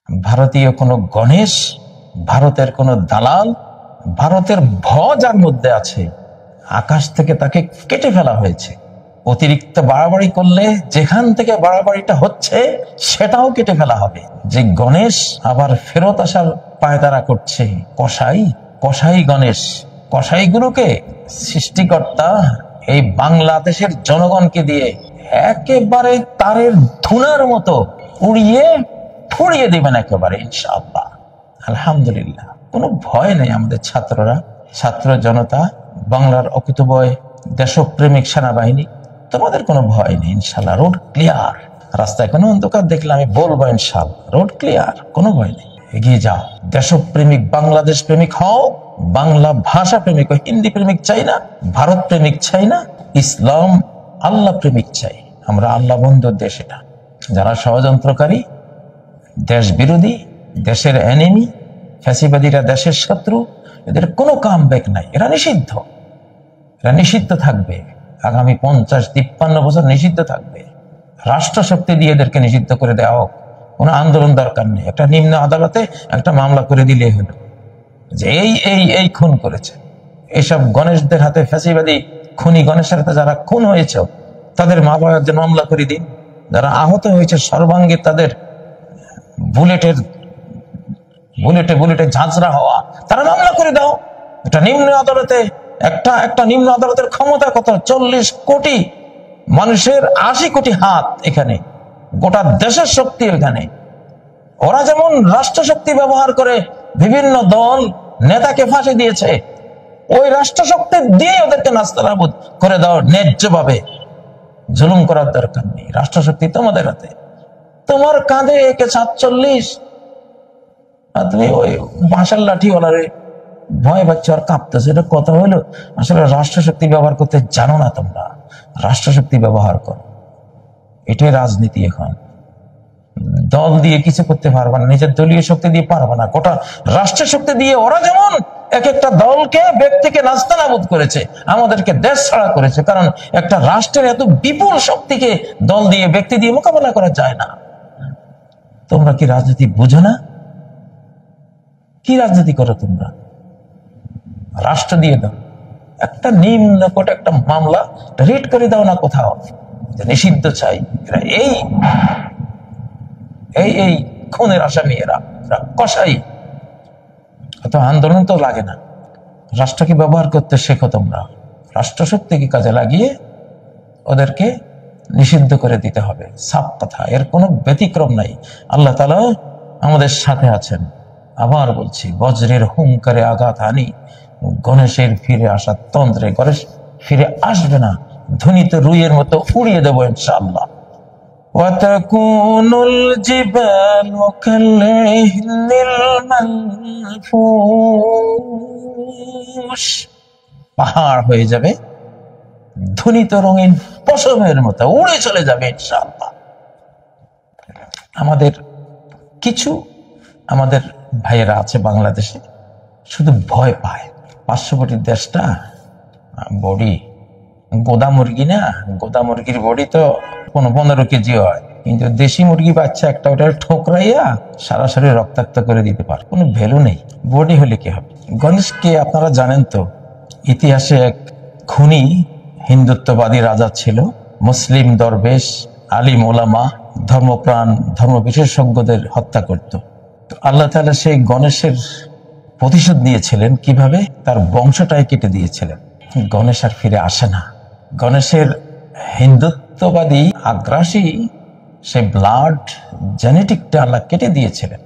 ভারতীয় কোনো গণেশ, ভারতের কোনো দালাল, ভারতের ভ যার মধ্যে আছে, আকাশ থেকে তাকে কেটে ফেলা হয়েছে। অতিরিক্ত বাড়াবাড়ি করলে যেখান থেকে বাড়াবাড়িটা হচ্ছে সেটাও কেটে ফেলা হবে। যে গণেশ আবার ফেরত আসার পায়তারা করছে, কসাই, কসাই গণেশ। কসাইগুলোকে সৃষ্টিকর্তা এই বাংলাদেশের জনগণকে দিয়ে একেবারে তারের ধুনার মতো উড়িয়ে ফুড়িয়ে দিবেন একেবারে, ইনশাআল্লাহ। আলহামদুলিল্লাহ, কোনো ভয় নেই আমাদের ছাত্ররা, ছাত্র জনতা, বাংলার অকুতোভয় দেশপ্রেমিক সেনাবাহিনী, তোমাদের কোনো ভয় নেই ইনশাল্লাহ। রোড ক্লিয়ার, রাস্তায় কোনো অন্ধকার দেখলে আমি বলবো ইনশাল্লাহ রোড ক্লিয়ার, কোনো ভয় নেই। এগিয়ে যাও, দেশপ্রেমিক, বাংলাদেশ প্রেমিক হও, বাংলা ভাষা প্রেমিক, হিন্দি প্রেমিক চাই না, ভারত প্রেমিক চাই না, ইসলাম আল্লাহ প্রেমিক চাই। আমরা আল্লাহ বন্ধুর দেশ। এটা যারা ষড়যন্ত্রকারী, দেশ বিরোধী, দেশের এনিমি, ফ্যাসিবাদীরা দেশের শত্রু, এদের কোনো কাম ব্যাক নাই। এরা নিষিদ্ধ, এরা নিষিদ্ধ থাকবে আগামী 50-53 বছর নিষিদ্ধ থাকবে। রাষ্ট্রশক্তি দিয়ে এদেরকে নিষিদ্ধ করে দেওয়া হোক, কোনো আন্দোলন দরকার নেই। একটা নিম্ন আদালতে একটা মামলা করে দিলেই হলো যে এই এই এই খুন করেছে। এইসব গণেশদের হাতে, ফ্যাসিবাদী খুনি গণেশের হাতে যারা খুন হয়েছে তাদের মা বাবা একজন মামলা করে দিন। যারা আহত হয়েছে সর্বাঙ্গে, তাদের বুলেটে বুলেটে ঝাঁঝরা হওয়া, তারা মামলা করে দাও একটা নিম্ন আদালতে। একটা নিম্ন আদালতের ক্ষমতা কত? 40 কোটি মানুষের 80 কোটি হাত এখানে, গোটা দেশের শক্তি এখানে। ওরা যেমন রাষ্ট্র শক্তি ব্যবহার করে বিভিন্ন দল নেতাকে ফাঁসি দিয়েছে, ওই রাষ্ট্র শক্তি দিয়ে ওদেরকে নাস্তানাবুদ করে দাও ন্যায্যভাবে। জুলুম করার দরকার নেই, রাষ্ট্র শক্তি তোমাদের হাতে। তোমার কাঁধে একে 47, আর তুমি ওই বাঁশের লাঠিওয়ালারে ভয় পাচ্ছ আর কাঁপতেছে। এটা কথা হলো? আসলে রাষ্ট্রশক্তি ব্যবহার করতে জানো না তোমরা, রাষ্ট্রশক্তি ব্যবহার করো। এটাই রাজনীতি। এখন দল দিয়ে কিছু করতে পারবে না, নিজের দলীয় শক্তি দিয়ে পারবে না, গোটা রাষ্ট্রের শক্তি দিয়ে ওরা যেমন এক একটা দলকে, ব্যক্তিকে নাস্তানাবুদ করেছে, আমাদেরকে দেশ ছাড়া করেছে। কারণ একটা রাষ্ট্রের এত বিপুল শক্তিকে দল দিয়ে, ব্যক্তি দিয়ে মোকাবেলা করা যায় না। তোমরা কি রাজনীতি বুঝো না? কি রাজনীতি করো তোমরা? রাষ্ট্র দিয়ে দাও, একটা নিম্ন কোর্টে একটা মামলা রিট করে দাও না কোথাও যে নিষিদ্ধ চাই। এই এই এই খুনের আসামি, এরা কসাই। অত আন্দোলন তো লাগে না, রাষ্ট্রকে ব্যবহার করতে শেখো তোমরা। রাষ্ট্রশক্তিকে কাজে লাগিয়ে ওদেরকে নিষিদ্ধ করে দিতে হবে, সাফ কথা, এর কোনো ব্যতিক্রম নাই। আল্লাহ তাআলা আমাদের সাথে আছেন। আবার বলছি, বজ্রের হুঙ্কারে আঘাত হানি, গণেশের ফিরে আসার তন্ত্রে। গণেশ ফিরে আসবে না, ধ্বনিত রুইয়ের মতো উড়িয়ে দেবো ইনশাআল্লাহ। ওয়াতাকুনুল জিবালু কাল্লিহিল মানফুশ, পাহাড় হয়ে যাবে ধ্বনিত রঙিন পশমের মতো উড়ে চলে যাবে ইনশাআল্লাহ। আমাদের ভাইয়েরা আছে বাংলাদেশে, শুধু ভয় পায়। 500 কোটির দেশটা, বডি গোদা মুরগি না, গোদা মুরগির বডি তো 15 কেজি হয়, কিন্তু দেশি মুরগি বাচ্চা একটা ওটা ঠোকরাইয়া সরাসরি রক্তাক্ত করে দিতে পারে, কোনো ভ্যালু নেই। বডি হলে কি হবে? গণেশকে আপনারা জানেন তো, ইতিহাসে এক খুনি হিন্দুত্ববাদী রাজা ছিল, মুসলিম দরবেশ, আলিম ওলামা, ধর্মপ্রাণ, ধর্ম বিশেষজ্ঞদের হত্যা করত। আল্লাহ তাআলা সেই গণেশের প্রতিশোধ নিয়েছিলেন কিভাবে? তার বংশটাই কেটে দিয়েছিলেন। গণেশ আর ফিরে আসে না। গণেশের হিন্দুত্ববাদী আগ্রাসী সে ব্লাড জেনেটিকটা আল্লাহ কেটে দিয়েছিলেন।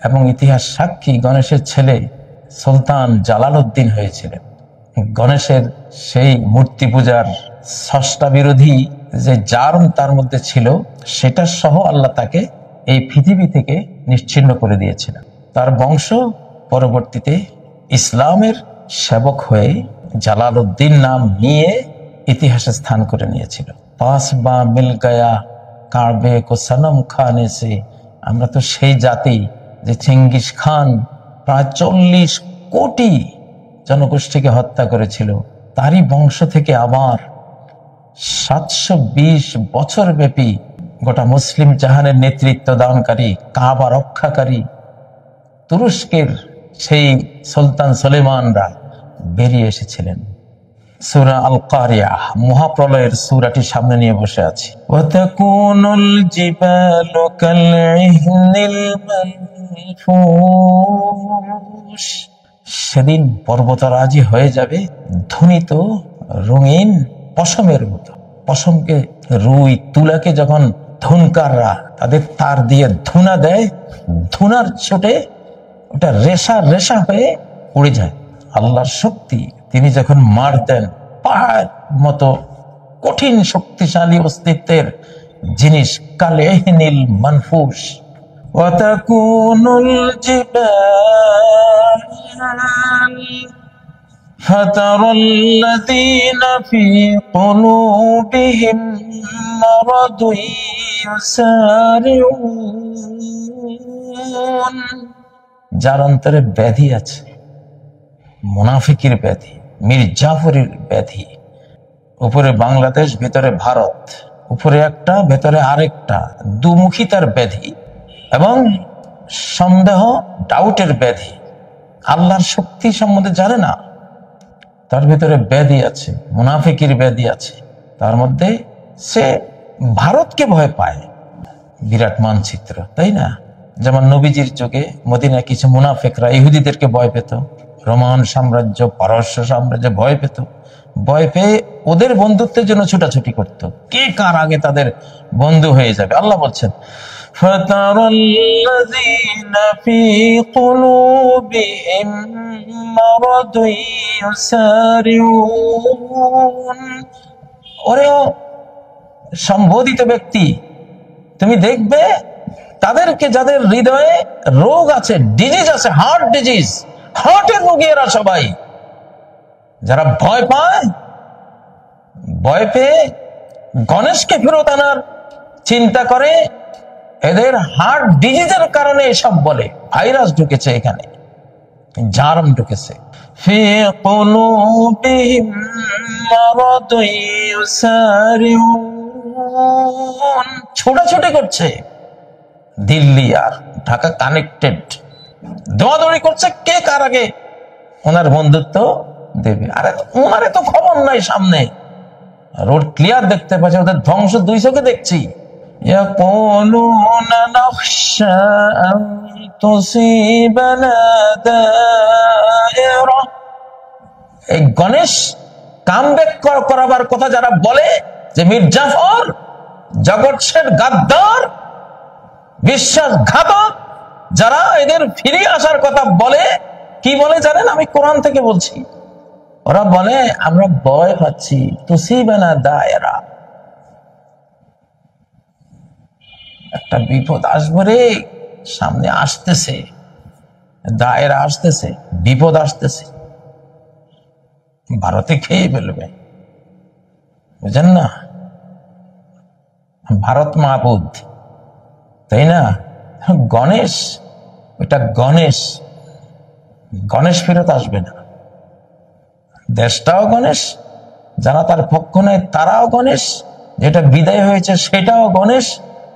এবং ইতিহাস সাক্ষী, গণেশের ছেলে সুলতান জালালউদ্দিন হয়েছিলেন। গণেশের সেই মূর্তি পূজার স্রষ্টা বিরোধী যে জার্ম তার মধ্যে ছিল, সেটা সহ আল্লাহ তাকে এই পৃথিবী থেকে নিশ্চিহ্ন করে দিয়েছিলেন। তার বংশ পরবর্তীতে ইসলামের সেবক হয়ে জালালউদ্দিন নাম নিয়ে ইতিহাসে স্থান করে নিয়েছিল। পাস বা মিল গয়া কাবে কো সনম খানে সে, আমরা তো সেই জাতি যে চেঙ্গিস খান প্রায় 40 কোটি জনগোষ্ঠীকে হত্যা করেছিল, তারই বংশ থেকে আবার 720 বছর ব্যাপী গোটা মুসলিম জাহানের নেতৃত্ব দানকারী, কাবা রক্ষাকারী তুরস্কের সেই সুলতান সুলেমানরা বেরিয়ে এসেছিলেন। সূরা আল কারিয়াহ, মহাপ্রলয়ের সূরাটি সামনে নিয়ে বসে আছি। ওয়াতাকুনুল জিবালু কালইহনিল মানফুশ, সেদিন পর্বতরাজি হয়ে যাবে ধ্বনিত রঙিন পশমের মতো। পশমকে, রুই, তুলাকে যখন ধুনকাররা তাদের তার দিয়ে ধুনা দেয়, ধুনার ছোটে ওটা রেশা রেশা হয়ে উড়ে যায়। আল্লাহর শক্তি, তিনি যখন মার দেন, পাহাড় মতো কঠিন শক্তিশালী অস্তিত্বের জিনিস, কালইহনিল মানফুশ। ওয়াতাকুনুল জিবাল ফাতারাল্লাযীনা ফী কুলূবিহিম মারাদুন ইউসারিউন, যার অন্তরে ব্যাধি আছে, মুনাফিকের ব্যাধি, মীর জাফরের ব্যাধি। উপরে বাংলাদেশ, ভেতরে ভারত, উপরে একটা ভেতরে আরেকটা, দুমুখিতার ব্যাধি এবং সন্দেহ, ডাউটের ব্যাধি। আল্লাহর শক্তি সম্বন্ধে জানে না, তার ভিতরে ব্যাধি আছে, মুনাফিকের ব্যাধি আছে। তার মধ্যে সে ভারতকে ভয় পায়। বিরাট মানচিত্র, তাই না? যেমন নবীজির যুগে মদিনায় কিছু মুনাফিকরা ইহুদিদেরকে ভয় পেত, রোমান সাম্রাজ্য, পারস্য সাম্রাজ্য ভয় পেত। ভয় পেয়ে ওদের বন্ধুত্বের জন্য ছুটাছুটি করত, কে কার আগে তাদের বন্ধু হয়ে যাবে। আল্লাহ বলছেন, ফাতারাল্লাযীনা ফী কুলূবিহিম মারাদুন ইউসারিউন, ওরেও সম্বোধিত ব্যক্তি, তুমি দেখবে তাদেরকে যাদের হৃদয়ে রোগ আছে, ডিজিজ আছে, হার্ট ডিজিজ, হার্টের রোগী এরা সবাই। যারা ভয় পায়, ভয় পেয়ে গণেশকে ফেরত আনার চিন্তা করে, এদের হার্ট ডিজিজের কারণে এসব বলে। ভাইরাস ঢুকেছে এখানে, জার্ম ঢুকেছে। ফি কুলূবিহিম মারাদুন ইউসারিউন, ছোটাছুটি করছে। দিল্লি আর ঢাকা কানেক্টেড, দৌড়াদৌড়ি করছে কে কার আগে ওনার বন্ধুত্ব দেবে। আরে ওনারে তো খবর নাই, সামনে রোড ক্লিয়ার দেখতে পাচ্ছে, ওদের ধ্বংস দুই চোখে দেখছি। ইয়াকুলুনা নাখশা আন তুসিবানা দায়রা, এই গণেশ কামব্যাক করাবার কথা যারা বলে, যে মীর জাফর জগৎসের গাদ্দার, বিশ্বাসঘাতক, যারা এদের ফিরে আসার কথা বলে, কি বলে জানেন? আমি কোরআন থেকে বলছি। ওরা বলে আমরা ভয় পাচ্ছি, তুসিবানা দায়রা, একটা বিপদ আসবে রে, সামনে আসতেছে, দায়রা আসতেছে, বিপদ আসতেছে, ভারতে খেয়ে ফেলবে, বুঝেন না? ভারত মাহবুদ, তাই না? গণেশ, ওটা গণেশ, গণেশ ফেরত আসবে না। দেশটাও গণেশ, যারা তার পক্ষ নেয় তারাও গণেশ, যেটা বিদায় হয়েছে সেটাও গণেশ,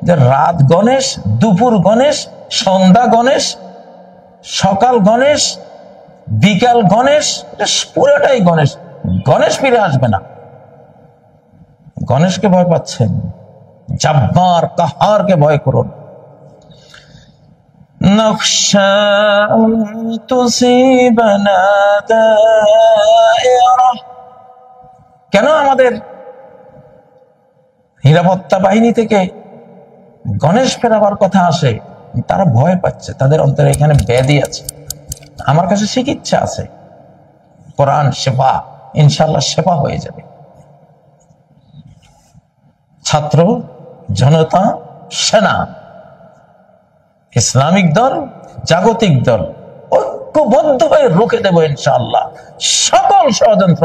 যে রাত গণেশ, দুপুর গণেশ, সন্ধ্যা গণেশ, সকাল গণেশ, বিকাল গণেশ, পুরোটাই গণেশ। গণেশ ফিরে আসবে না। গণেশকে ভয় পাচ্ছেন, জব্বার কাহারকে ভয় করুন। নকশা তুসিবানা দায়রা, কেন আমাদের নিরাপত্তা বাহিনী থেকে গণেশ ফেরাবার কথা আসে? তারা ভয় পাচ্ছে, তাদের অন্তরে এখানে ব্যাধি আছে। আমার কাছে চিকিৎসা আছে, কোরআন শেফা, ইনশাআল্লাহ শেফা হয়ে যাবে। ছাত্র জনতা, সেনা, ইসলামিক দল, জাগতিক দল ঐক্যবদ্ধ হয়ে রুখে দেব ইনশাআল্লাহ সকল ষড়যন্ত্র,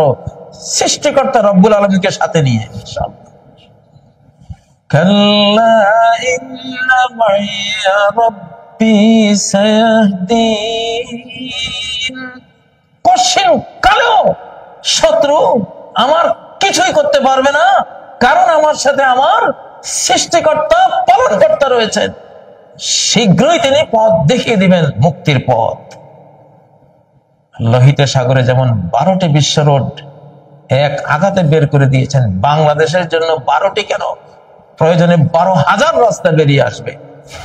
সৃষ্টিকর্তা রব্বুল আলামিনকে সাথে নিয়ে ইনশাআল্লাহ। কাল্লা ইন্না মাইয়া রাব্বি সায়াহদিন, কঠিন কালেও শত্রু আমার কিছুই করতে পারবে না, কারণ আমার সাথে আমার সৃষ্টিকর্তা পালনকর্তা রয়েছেন, শীঘ্রই তিনি পথ দেখিয়ে দিবেন, মুক্তির পথ। লোহিত সাগরে যেমন 12টি বিশ্ব রোড এক আঘাতে বের করে দিয়েছেন, বাংলাদেশের জন্য 12টি কেন, প্রয়োজনে 12,000 রাস্তা বেরিয়ে আসবে।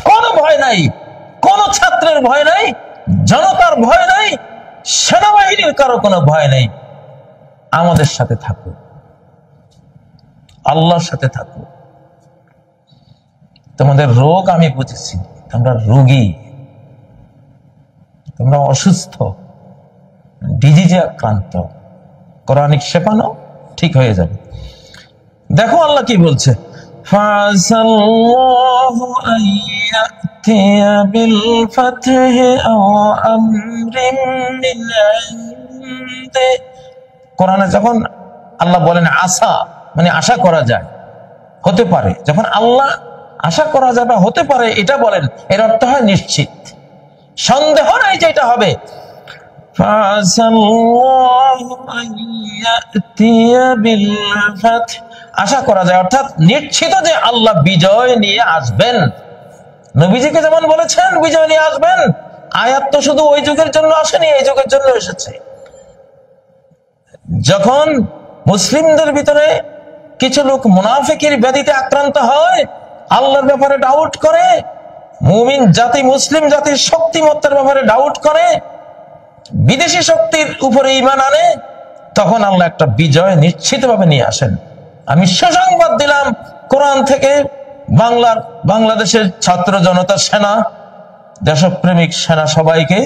কোনো ভয় নাই, কোন ছাত্রের ভয় নাই, জনতার ভয় নাই, সেনাবাহিনীর কারো কোনো ভয় নেই। আমাদের সাথে থাকো, আল্লাহর সাথে থাকো। তোমাদের রোগ আমি বুঝেছি, তোমরা রোগী, তোমরা অসুস্থ, ডিজিজে আক্রান্ত, কোরআনিক শেফানো ঠিক হয়ে যাবে। দেখো আল্লাহ কি বলছে, ফাসাল্লাহু আইয়াতিয়া বিল ফাতহি আও আমরিন মিন ইনদি। কোরআনে যখন আল্লাহ বলেন আশা, মানে আশা করা যায়, হতে পারে, যখন আল্লাহ আশা করা যাবে হতে পারে এটা বলেন, এর অর্থ হয় নিশ্চিত, সন্দেহ নাই যে এটা হবে। আশা করা যায় অর্থাৎ নিশ্চিত যে আল্লাহ বিজয় নিয়ে আসবেন। নবীজিকে যেমন বলেছেন বিজয় নিয়ে আসবেন, আয়াত তো শুধু ওই যুগের জন্য আসেনি, এই যুগের জন্য এসেছে। যখন মুসলিমদের ভিতরে কিছু লোক মুনাফিকের ব্যাধিতে আক্রান্ত হয়, আল্লাহর ব্যাপারে ডাউট করে, মুমিন জাতি, মুসলিম জাতির শক্তিমত্তার ব্যাপারে ডাউট করে, বিদেশি শক্তির উপরে ঈমান আনে, তখন আল্লাহ একটা বিজয় নিশ্চিতভাবে নিয়ে আসেন। আমি সুসংবাদ দিলাম কোরআন থেকে, বাংলাদেশের ছাত্র জনতা, সেনা, দেশপ্রেমিক সেনা, সবাইকে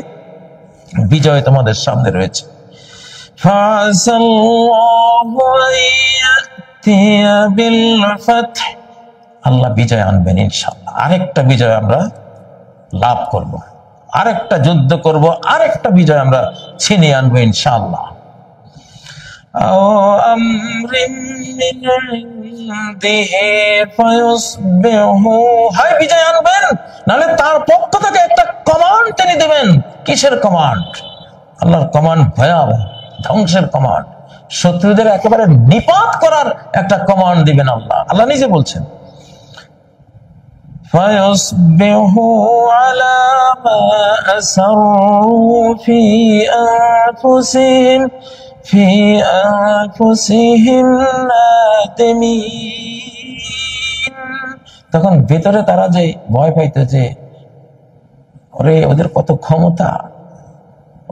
বিজয় তোমাদের সামনে রয়েছে। আল্লাহ বিজয় আনবেন ইনশাআল্লাহ। আরেকটা বিজয় আমরা লাভ করব, আরেকটা যুদ্ধ করব, আরেকটা বিজয় আমরা ছিনিয়ে আনবো ইনশাআল্লাহ। হয় বিজয় আনবেন, নাহলে তার পক্ষ থেকে একটা কমান্ড তিনি দেবেন। কিসের কমান্ড? আল্লাহর কমান্ড ভয়াবহ, ধ্বংসের কমান্ড, শত্রুদের একেবারে নিপাত করার একটা কমান্ড দিবেন আল্লাহ। আল্লাহ নিজে বলছেন, فَيُصْبِحُوا عَلَى مَا أَسَرُّوا فِي أَنفُسِهِمْ نَادِمِينَ। তখন ভেতরে তারা যে ভয় পাইতো যে ওরে ওদের কত ক্ষমতা,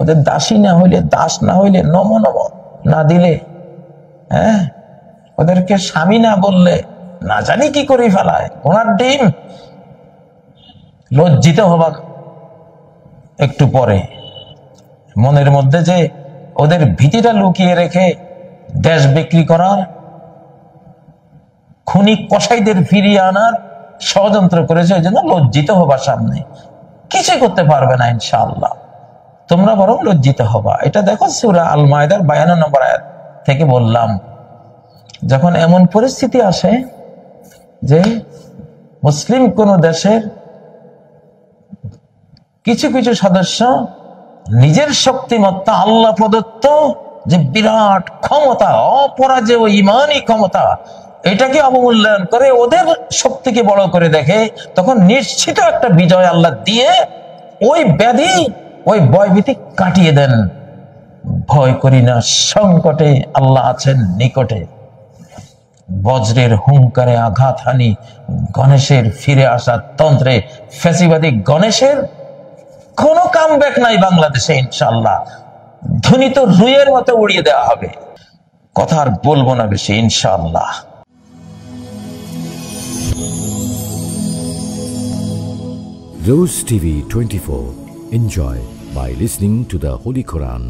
ওদের দাসী না হইলে, দাস না হইলে, নম না দিলে, হ্যাঁ, ওদেরকে স্বামী না বললে না জানি কি করে ফেলায়, ঘোড়ার ডিম। লজ্জিত হবা একটু পরে, মনের মধ্যে যে ওদের ভীতিটা লুকিয়ে রেখে দেশ বিক্রি করার, খুনি কসাইদের ফিরিয়ে আনার ষড়যন্ত্র করেছে, ওই জন্য লজ্জিত হবার সামনে কিছু করতে পারবে না ইনশাআল্লাহ। তোমরা বরং লজ্জিত হবা। এটা দেখো সূরা আল মায়দার 52 নম্বর আয়াত থেকে বললাম, যখন এমন পরিস্থিতি আসে যে মুসলিম কোন দেশের কিছু কিছু সদস্য নিজের শক্তিমত্তা, আল্লাহ প্রদত্ত যে বিরাট ক্ষমতা, অপরাজেয় ইমানি ক্ষমতা, এটাকে অবমূল্যায়ন করে ওদের শক্তিকে বড় করে দেখে, তখন নিশ্চিত একটা বিজয় আল্লাহ দিয়ে ওই ব্যাধি, ওই ভয়ভীতি কাটিয়ে দেন। ভয় করি না, সংকটে আল্লাহ আছেন নিকটে। বজ্রের হুঙ্কারে আঘাত হানি, গণেশের ফিরে আসার তন্ত্রে ফ্যাসিবাদী গণেশের কোনো কামব্যাক নাই বাংলাদেশে ইনশাআল্লাহ। ধ্বনিত রুইয়ের মতো উড়িয়ে দেওয়া হবে। কথা আর বলবো না বেশি ইনশাআল্লাহ। Rose TV 24. Enjoy by listening to the Holy Quran.